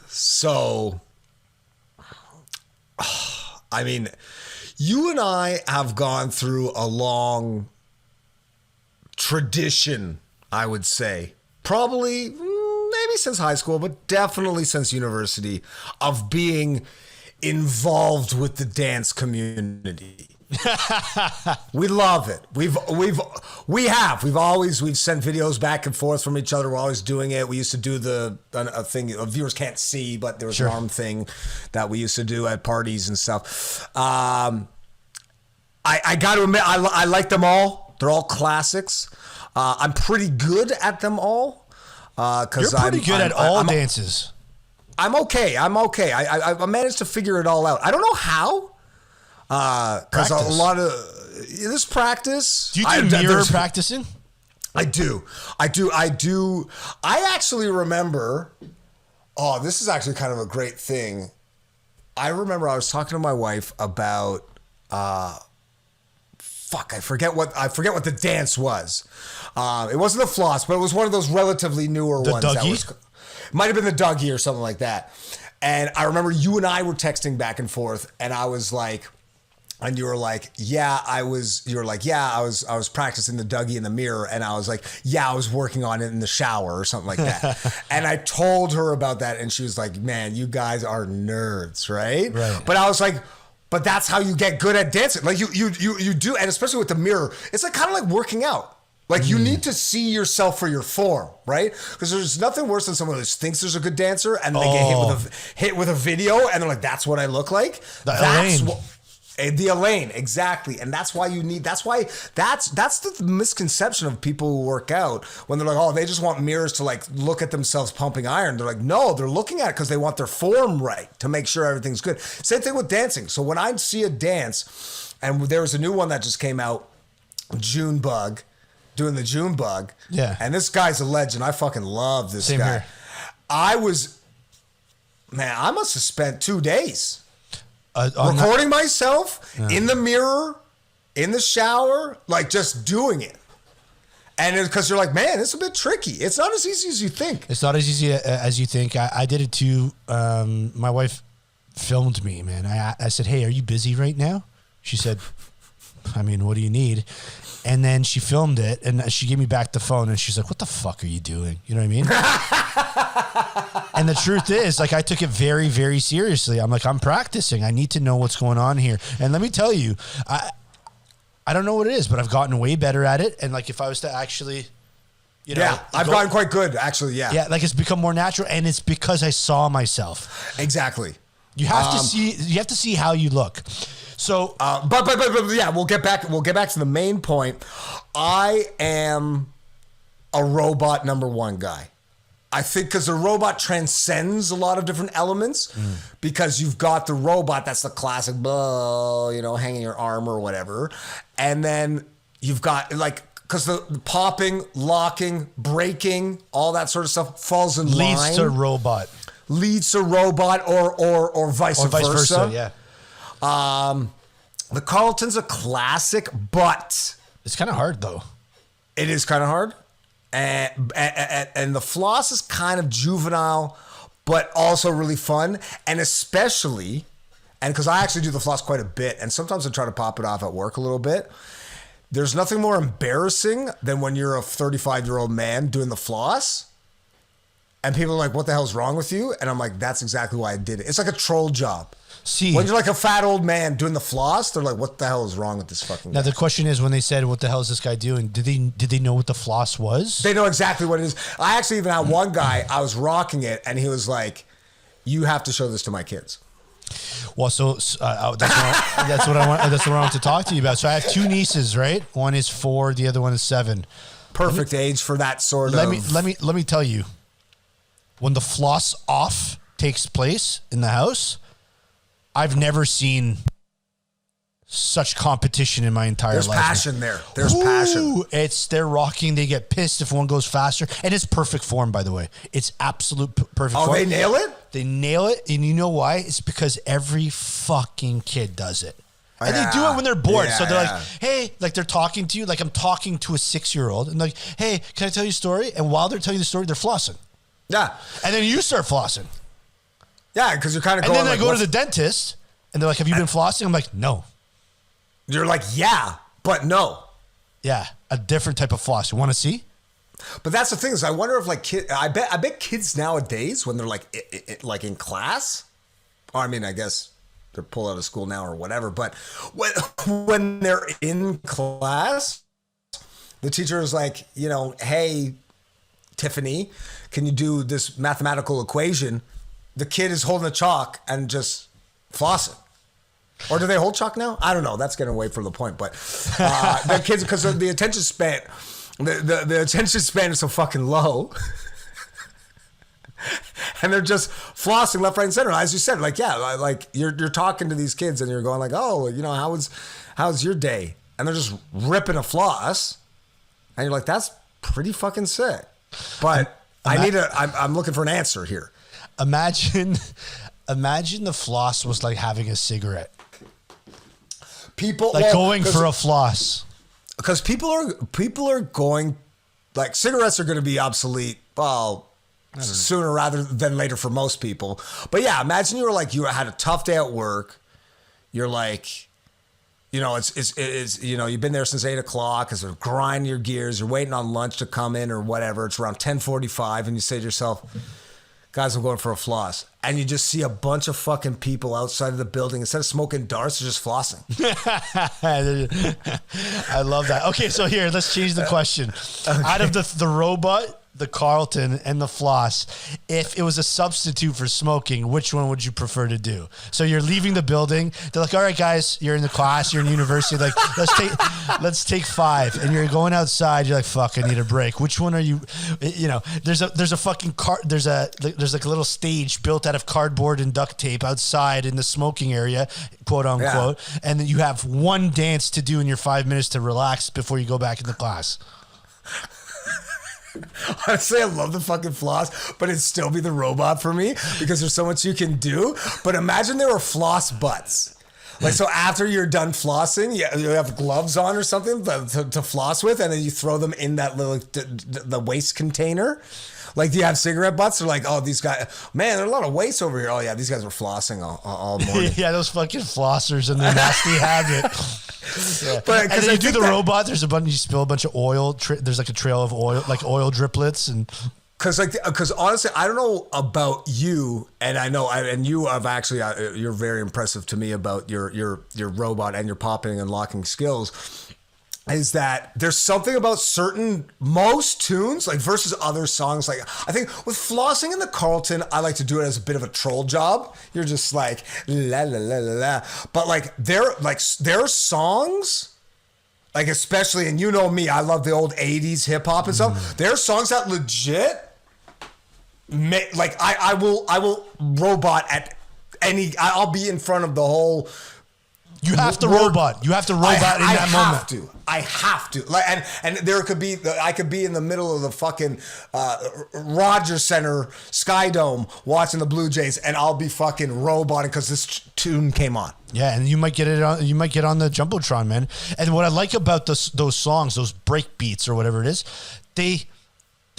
So, I mean, you and I have gone through a long tradition, I would say. Probably, maybe since high school, but definitely since university, of being involved with the dance community. We love it. We've sent videos back and forth from each other. We're always doing it. We used to do a thing viewers can't see, but there was an arm thing that we used to do at parties and stuff. I got to admit, I like them all. They're all classics. I'm pretty good at them all. You're pretty good at all dances. I'm okay. I managed to figure it all out. I don't know how. Because a lot of this practice. Do you do mirror practicing? I do. I actually remember. Oh, this is actually kind of a great thing. I remember I was talking to my wife about. I forget what the dance was. It wasn't the floss, but it was one of those relatively newer ones. Dougie? Might have been the Dougie or something like that. And I remember you and I were texting back and forth, and I was like. And you were like, I was practicing the Dougie in the mirror. And I was like, I was working on it in the shower or something like that. And I told her about that. And she was like, man, you guys are nerds, right? But I was like, but that's how you get good at dancing. Like you do. And especially with the mirror, it's like kind of like working out. Like you need to see yourself for your form, right? Because there's nothing worse than someone who thinks there's a good dancer and they get hit with a video and they're like, that's what I look like. The Elaine, exactly. And that's why that's the misconception of people who work out when they're like, oh, they just want mirrors to like look at themselves pumping iron. They're like, no, they're looking at it because they want their form right to make sure everything's good. Same thing with dancing. So when I see a dance, and there was a new one that just came out, Junebug, doing the Junebug. Yeah. And this guy's a legend. I fucking love this guy. Here. I must have spent 2 days. Recording myself in the mirror, in the shower, like just doing it. And because you're like, man, it's a bit tricky. It's not as easy as you think. It's not as easy as you think. I did it too. My wife filmed me, man. I said, hey, are you busy right now? She said, I mean, what do you need? And then she filmed it and she gave me back the phone and she's like, what the fuck are you doing? You know what I mean? And the truth is, like, I took it very, very seriously. I'm like, I'm practicing. I need to know what's going on here. And let me tell you, I don't know what it is, but I've gotten way better at it. And like, if I was to actually, I've gotten quite good, actually. Yeah. Yeah. Like it's become more natural and it's because I saw myself. Exactly. You have to see how you look. So, but yeah, we'll get back to the main point. I am a robot number one guy. I think because the robot transcends a lot of different elements because you've got the robot, that's the classic, hanging your arm or whatever. And then you've got like, because the popping, locking, breaking, all that sort of stuff falls in line. Leads to robot or vice versa. Yeah. The Carlton's a classic, but it's kind of hard though. It is kind of hard. And the floss is kind of juvenile, but also really fun. And especially, and because I actually do the floss quite a bit, and sometimes I try to pop it off at work a little bit, there's nothing more embarrassing than when you're a 35-year-old man doing the floss. And people are like, what the hell's wrong with you? And I'm like, that's exactly why I did it. It's like a troll job. See, when you're like a fat old man doing the floss, they're like, what the hell is wrong with this fucking guy? Now, the question is, when they said, what the hell is this guy doing? Did they know what the floss was? They know exactly what it is. I actually even had one guy, I was rocking it, and he was like, you have to show this to my kids. Well, so that's what I want to talk to you about. So I have two nieces, right? One is 4, the other one is 7. Perfect age for that sort of. Let me tell you. When the floss off takes place in the house, I've never seen such competition in my entire life. There's passion there. There's passion. They're rocking. They get pissed if one goes faster. And it's perfect form, by the way. It's absolute perfect form. Oh, they nail it? They nail it. And you know why? It's because every fucking kid does it. And they do it when they're bored. So they're like, hey, like they're talking to you. Like I'm talking to a 6-year-old. And like, hey, can I tell you a story? And while they're telling you the story, they're flossing. Yeah. And then you start flossing. Yeah, because you're kind of going. And then I go to the dentist, and they're like, have you been flossing? I'm like, no. You're like, yeah, but no. Yeah, a different type of floss. You want to see? But that's the thing is, I wonder if like I bet kids nowadays when they're like in class, or I mean, I guess they're pulled out of school now or whatever. But when they're in class, the teacher is like, hey, Tiffany, can you do this mathematical equation? The kid is holding a chalk and just flossing. Or do they hold chalk now? I don't know. That's getting away from the point. But the kids, because the attention span, the attention span is so fucking low. And they're just flossing left, right, and center. As you said, like, yeah, like you're talking to these kids and you're going like, oh, how's your day? And they're just ripping a floss. And you're like, that's pretty fucking sick. But I'm looking for an answer here. Imagine the floss was like having a cigarette. People going for a floss. Because people are going, like, cigarettes are going to be obsolete, well, sooner rather than later for most people. But yeah, imagine you had a tough day at work. You're like, it's you've been there since 8 o'clock because they're grinding your gears. You're waiting on lunch to come in or whatever. It's around 10:45 and you say to yourself, guys, I'm going for a floss. And you just see a bunch of fucking people outside of the building. Instead of smoking darts, they're just flossing. I love that. Okay, so here, let's change the question. Okay. Out of the robot, the Carlton, and the floss, if it was a substitute for smoking, which one would you prefer to do? So you're leaving the building. They're like, all right, guys, you're in the class, you're in university. Like, let's take 5. And you're going outside. You're like, fuck, I need a break. Which one are you? There's a fucking car. There's like a little stage built out of cardboard and duct tape outside in the smoking area, quote unquote. Yeah. And then you have one dance to do in your 5 minutes to relax before you go back into class. Honestly, I love the fucking floss, but it'd still be the robot for me because there's so much you can do. But imagine there were floss butts. Like, so after you're done flossing, you have gloves on or something to floss with, and then you throw them in that little the waste container. Like, do you have cigarette butts? They're like, oh, these guys, man, there's a lot of waste over here. Oh, yeah, these guys were flossing all morning. Yeah, those fucking flossers and their nasty habit. Yeah. But and then you do the robot. You spill a bunch of oil. There's like a trail of oil, like oil driplets, and because honestly, I don't know about you, and I know, and you have actually, you're very impressive to me about your robot and your popping and locking skills. Is that there's something about most tunes, like versus other songs. Like, I think with flossing in the Carlton, I like to do it as a bit of a troll job. You're just like, la, la, la, la, la. But like, their songs, like especially, and you know me, I love the old 80s hip hop and stuff. There are songs that legit, like I will robot at I'll be in front of the whole. You have to robot. You have to robot in that moment. I have to. Like, and there could be, I could be in the middle of the fucking Rogers Center Sky Dome watching the Blue Jays, and I'll be fucking roboting because this tune came on. Yeah, and you might get it on. You might get on the jumbotron, man. And what I like about those songs, those break beats or whatever it is, they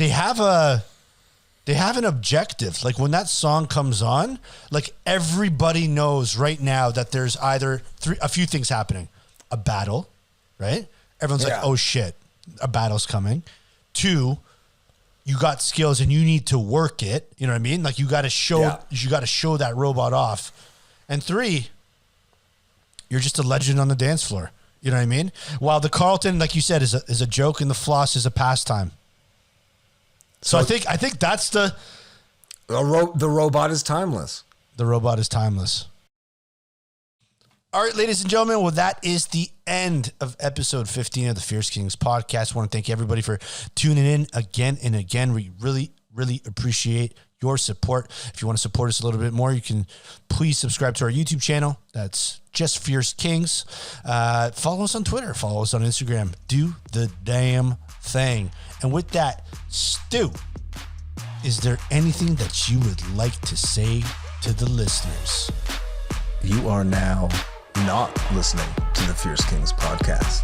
have an objective. Like, when that song comes on, like, everybody knows right now that there's either a few things happening. A battle, right? everyone's like, oh shit, a battle's coming. 2, you got skills and you need to work it. You know what I mean? Like you got to show that robot off. And 3, you're just a legend on the dance floor. You know what I mean? While the Carlton, like you said, is a joke and the floss is a pastime. So I think that's the robot is timeless. The robot is timeless. All right, ladies and gentlemen, well, that is the end of episode 15 of the Fierce Kingz podcast. I want to thank everybody for tuning in again and again. We really, really appreciate your support. If you want to support us a little bit more, you can please subscribe to our YouTube channel. That's just Fierce Kingz. Follow us on Twitter. Follow us on Instagram. Do the damn thing. And with that, Stu, is there anything that you would like to say to the listeners? You are now not listening to the Fierce Kingz podcast.